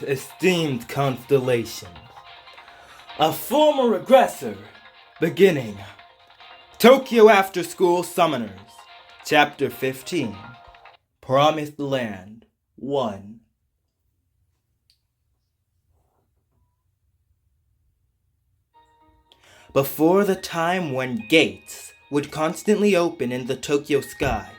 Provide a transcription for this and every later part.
esteemed constellations. A former aggressor, beginning. Tokyo Afterschool Summoners, Chapter 15, Promised Land 1. Before the time when gates would constantly open in the Tokyo sky,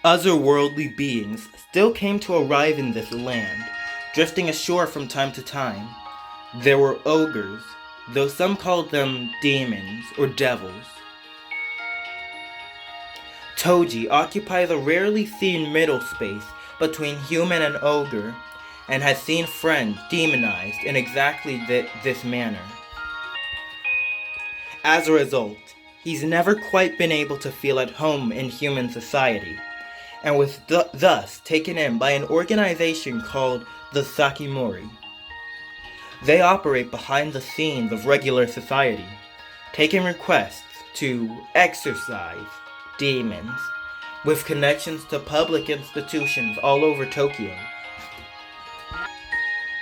otherworldly beings still came to arrive in this land, drifting ashore from time to time. There were ogres, though some called them demons or devils. Toji occupies a rarely seen middle space between human and ogre, and has seen friends demonized in exactly this manner. As a result, he's never quite been able to feel at home in human society, and was thus taken in by an organization called the Sakimori. They operate behind the scenes of regular society, taking requests to exorcise demons, with connections to public institutions all over Tokyo.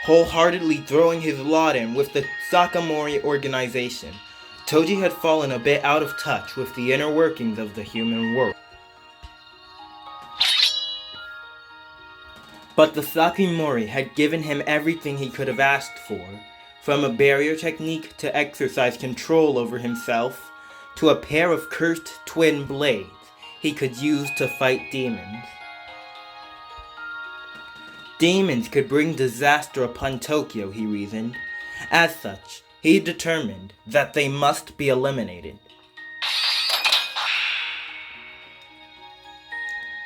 Wholeheartedly throwing his lot in with the Sakimori organization, Toji had fallen a bit out of touch with the inner workings of the human world. But the Sakimori had given him everything he could have asked for, from a barrier technique to exercise control over himself, to a pair of cursed twin blades he could use to fight demons. Demons could bring disaster upon Tokyo, he reasoned. As such, he determined that they must be eliminated.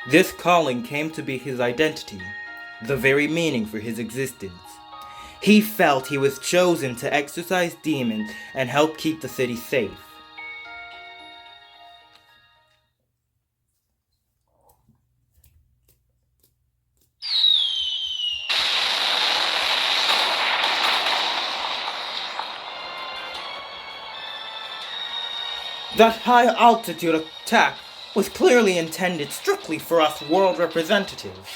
This calling came to be his identity, the very meaning for his existence. He felt he was chosen to exorcise demons and help keep the city safe. That high-altitude attack was clearly intended strictly for us world representatives.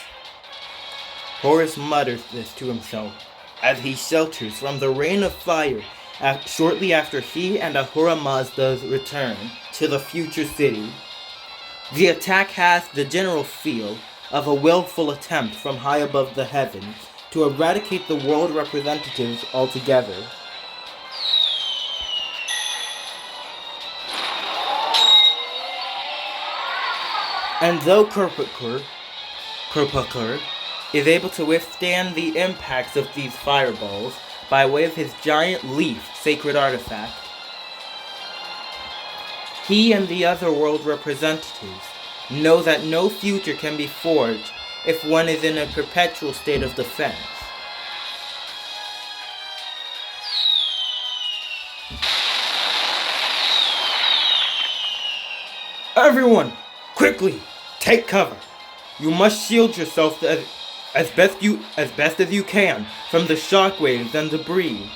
Horace mutters this to himself as he shelters from the rain of fire shortly after he and Ahura Mazda's return to the future city. The attack has the general feel of a willful attempt from high above the heavens to eradicate the world representatives altogether. And though Kurpakur is able to withstand the impacts of these fireballs by way of his giant leaf sacred artifact, he and the other world representatives know that no future can be forged if one is in a perpetual state of defense. Everyone, quickly, take cover. You must shield yourself as best as you can from the shockwaves and debris.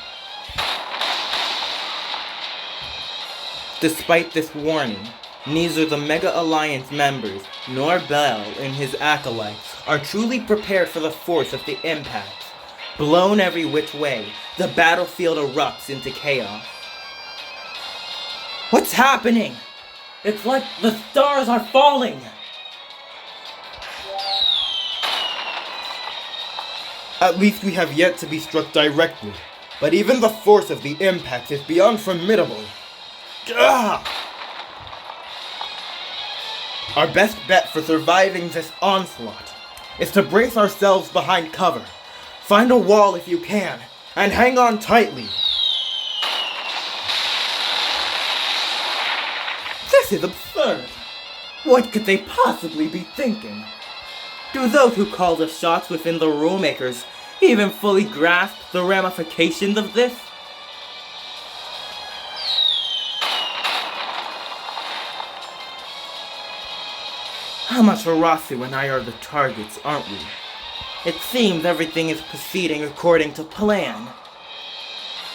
Despite this warning, neither the Mega Alliance members nor Bell and his acolytes are truly prepared for the force of the impact. Blown every which way, the battlefield erupts into chaos. What's happening? It's like the stars are falling! At least we have yet to be struck directly, but even the force of the impact is beyond formidable. Gah! Our best bet for surviving this onslaught is to brace ourselves behind cover. Find a wall if you can, and hang on tightly. This is absurd. What could they possibly be thinking? Do those who call the shots within the rulemakers even fully grasp the ramifications of this? Amaterasu and I are the targets, aren't we? It seems everything is proceeding according to plan.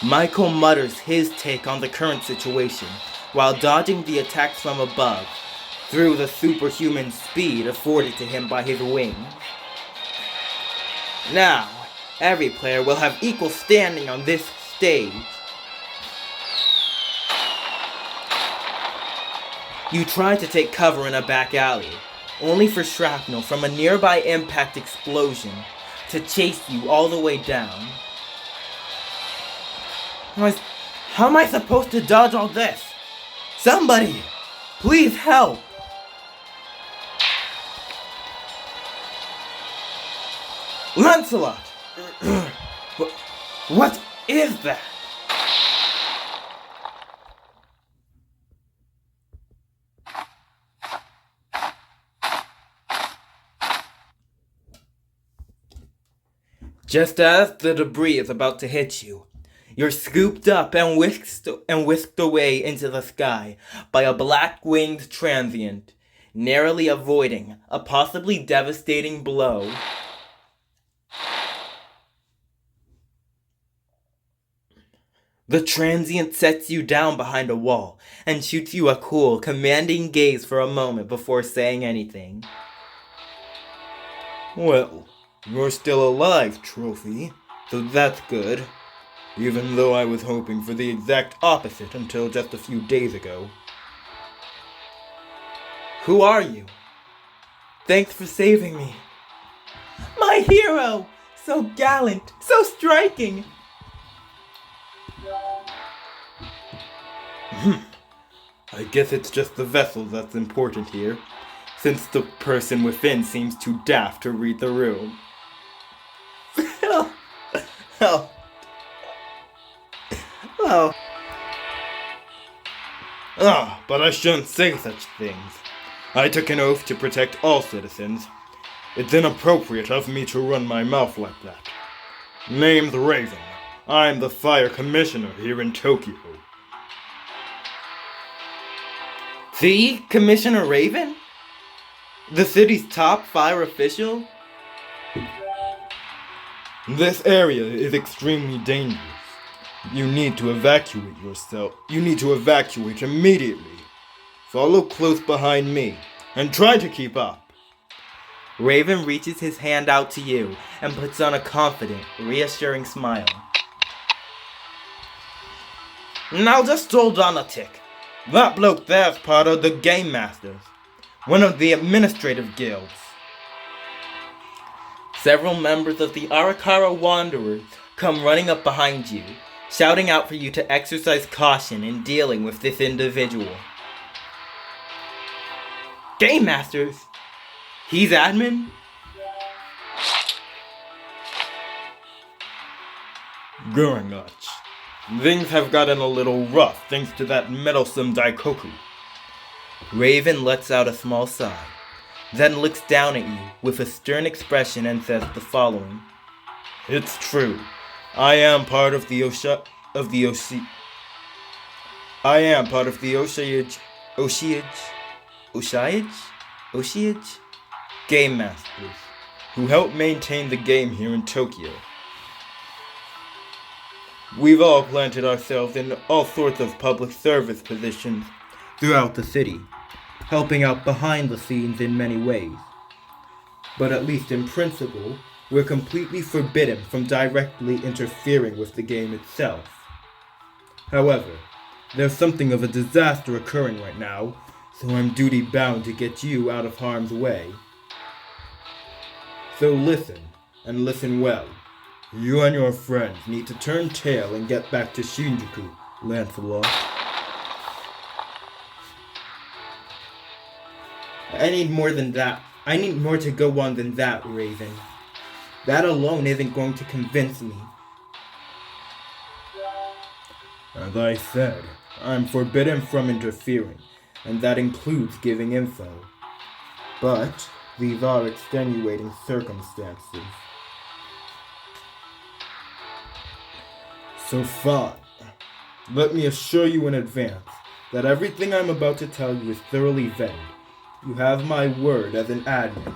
Michael mutters his take on the current situation while dodging the attacks from above through the superhuman speed afforded to him by his wings. Now, Every player will have equal standing on this stage. You try to take cover in a back alley, only for shrapnel from a nearby impact explosion to chase you all the way down. How am I supposed to dodge all this? Somebody, please help! Lancelot! What is that? Just as the debris is about to hit you, you're scooped up and whisked away into the sky by a black-winged transient, narrowly avoiding a possibly devastating blow. The transient sets you down behind a wall and shoots you a cool, commanding gaze for a moment before saying anything. Well, you're still alive, Trophy, so that's good. Even though I was hoping for the exact opposite until just a few days ago. Who are you? Thanks for saving me. My hero! So gallant, so striking! I guess it's just the vessel that's important here, since the person within seems too daft to read the room. But I shouldn't say such things. I took an oath to protect all citizens. It's inappropriate of me to run my mouth like that. Name's Raven. I'm the fire commissioner here in Tokyo. See, Commissioner Raven? The city's top fire official? This area is extremely dangerous. You need to evacuate yourself. You need to evacuate immediately. Follow close behind me and try to keep up. Raven reaches his hand out to you and puts on a confident, reassuring smile. Now just hold on a tick. That bloke there's part of the Game Masters, one of the administrative guilds. Several members of the Arakara Wanderers come running up behind you, shouting out for you to exercise caution in dealing with this individual. Game Masters? He's admin? Very much. Things have gotten a little rough thanks to that meddlesome Daikoku. Raven lets out a small sigh, then looks down at you with a stern expression and says the following. It's true. I am part of the Oshiage Game Masters, who help maintain the game here in Tokyo. We've all planted ourselves in all sorts of public service positions throughout the city, helping out behind the scenes in many ways. But at least in principle, we're completely forbidden from directly interfering with the game itself. However, there's something of a disaster occurring right now, so I'm duty-bound to get you out of harm's way. So listen, and listen well. You and your friends need to turn tail and get back to Shinjuku, Lancelot. I need more to go on than that, Raven. That alone isn't going to convince me. As I said, I'm forbidden from interfering, and that includes giving info. But these are extenuating circumstances. So fine. Let me assure you in advance that everything I'm about to tell you is thoroughly vetted. You have my word as an admin.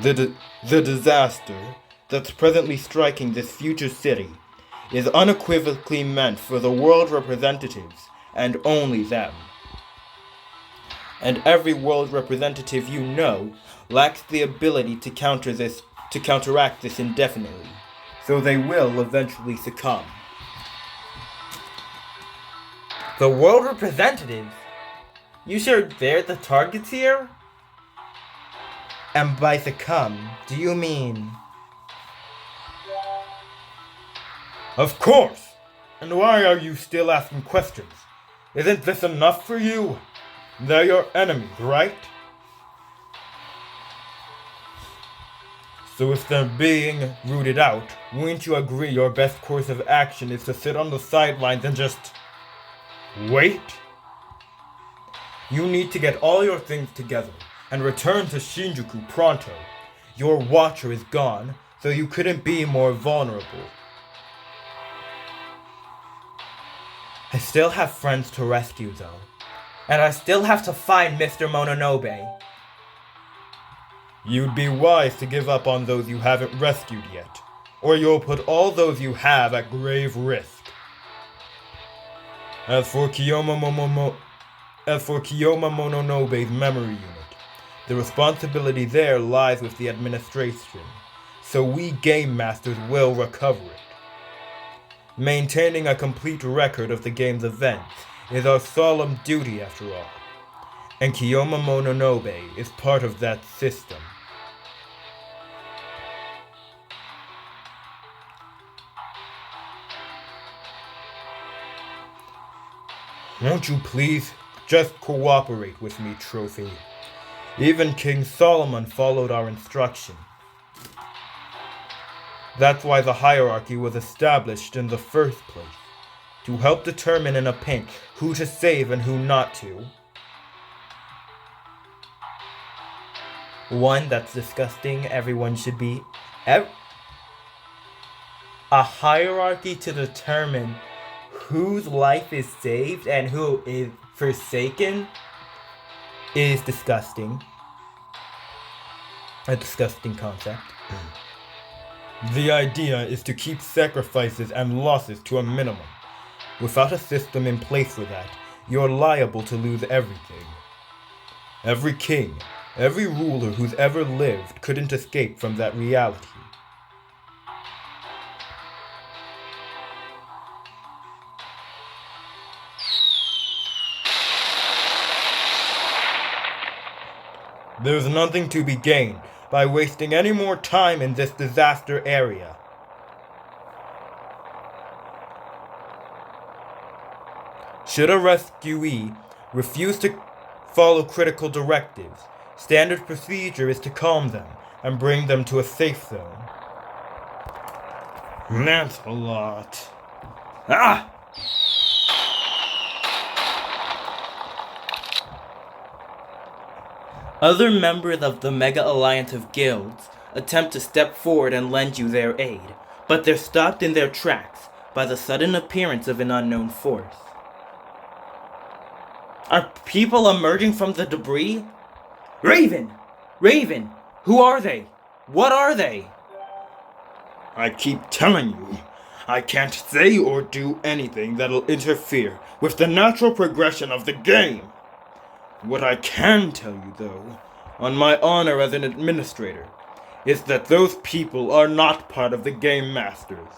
The disaster that's presently striking this future city is unequivocally meant for the world representatives and only them. And every world representative you know lacks the ability to counter this to counteract this indefinitely, so they will eventually succumb. The world representatives? You sure they're the targets here? And by succumb, do you mean... Of course! And why are you still asking questions? Isn't this enough for you? They're your enemies, right? So if they're being rooted out, wouldn't you agree your best course of action is to sit on the sidelines and just... wait? You need to get all your things together and return to Shinjuku pronto. Your watcher is gone, so you couldn't be more vulnerable. I still have friends to rescue though, and I still have to find Mr. Mononobe. You'd be wise to give up on those you haven't rescued yet, or you'll put all those you have at grave risk. As for Kiyoma Mononobe's memory unit, the responsibility there lies with the administration, so we game masters will recover it. Maintaining a complete record of the game's events is our solemn duty after all, and Kiyoma Mononobe is part of that system. Won't you please just cooperate with me, Trophy? Even King Solomon followed our instruction. That's why the hierarchy was established in the first place, to help determine in a pinch who to save and who not to. One, that's disgusting. Everyone should be... A hierarchy to determine whose life is saved and who is forsaken is disgusting. A disgusting concept. The idea is to keep sacrifices and losses to a minimum. Without a system in place for that, you're liable to lose everything. Every king, every ruler who's ever lived couldn't escape from that reality. There's nothing to be gained by wasting any more time in this disaster area. Should a rescuee refuse to follow critical directives, standard procedure is to calm them and bring them to a safe zone. That's a lot. Ah! Other members of the Mega Alliance of Guilds attempt to step forward and lend you their aid, but they're stopped in their tracks by the sudden appearance of an unknown force. Are people emerging from the debris? Raven! Raven! Who are they? What are they? I keep telling you, I can't say or do anything that'll interfere with the natural progression of the game. What I can tell you, though, on my honor as an administrator, is that those people are not part of the Game Masters.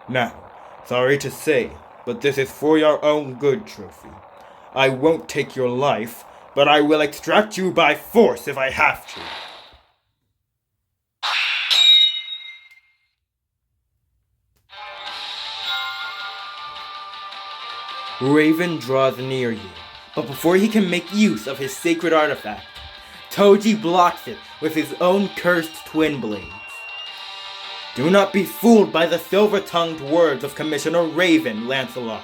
Now, sorry to say, but this is for your own good, Trophy. I won't take your life, but I will extract you by force if I have to. Raven draws near you, but before he can make use of his sacred artifact, Toji blocks it with his own cursed twin blades. Do not be fooled by the silver-tongued words of Commissioner Raven, Lancelot.